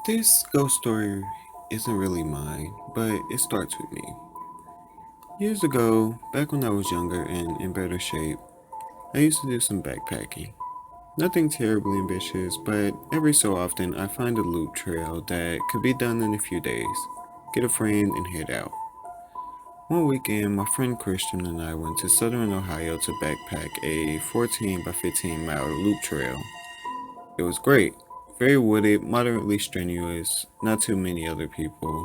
This ghost story isn't really mine, but it starts with me. Years ago, back when I was younger and in better shape, I used to do some backpacking. Nothing terribly ambitious, but every so often I find a loop trail that could be done in a few days. Get a friend and head out. One weekend, my friend Christian and I went to southern Ohio to backpack a 14 by 15 mile loop trail. It was great. Very wooded, moderately strenuous, not too many other people.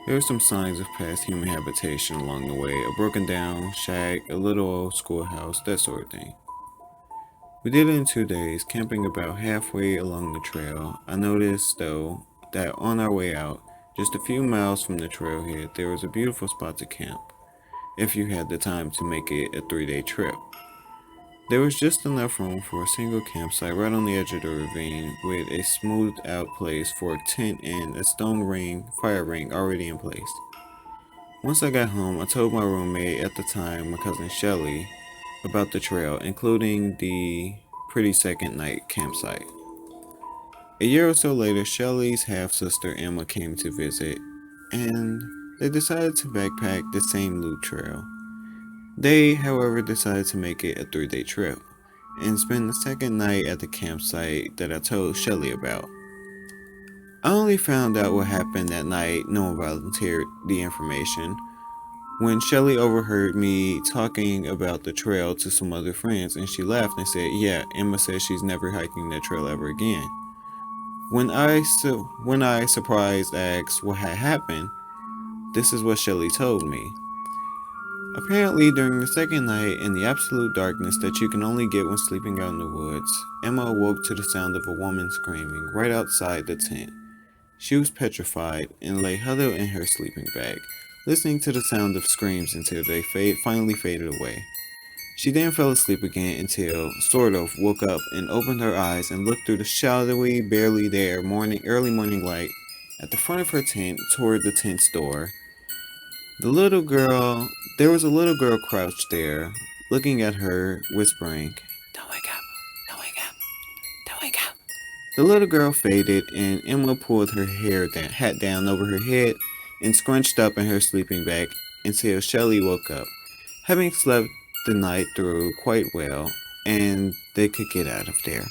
There were some signs of past human habitation along the way, a broken down shack, a little old schoolhouse, that sort of thing. We did it in 2 days, camping about halfway along the trail. I noticed, though, that on our way out, just a few miles from the trailhead, there was a beautiful spot to camp, if you had the time to make it a 3 day trip. There was just enough room for a single campsite right on the edge of the ravine, with a smoothed out place for a tent and a fire ring already in place. Once I got home, I told my roommate at the time, my cousin Shelly, about the trail, including the pretty second night campsite. A year or so later, Shelly's half sister Emma came to visit, and they decided to backpack the same loop trail. They, however, decided to make it a 3 day trip and spend the second night at the campsite that I told Shelly about. I only found out what happened that night, no one volunteered the information, when Shelly overheard me talking about the trail to some other friends, and she laughed and said, "Yeah, Emma says she's never hiking that trail ever again." When I surprised asked what had happened, this is what Shelly told me. Apparently, during the second night, in the absolute darkness that you can only get when sleeping out in the woods, Emma awoke to the sound of a woman screaming right outside the tent. She was petrified and lay huddled in her sleeping bag, listening to the sound of screams until they finally faded away. She then fell asleep again until, sort of, woke up and opened her eyes and looked through the shadowy, barely there early morning light at the front of her tent toward the tent's door. The little girl, there was a little girl crouched there, looking at her, whispering, "Don't wake up, don't wake up, don't wake up." The little girl faded, and Emma pulled her hat down over her head and scrunched up in her sleeping bag until Shelley woke up, having slept the night through quite well, and they could get out of there.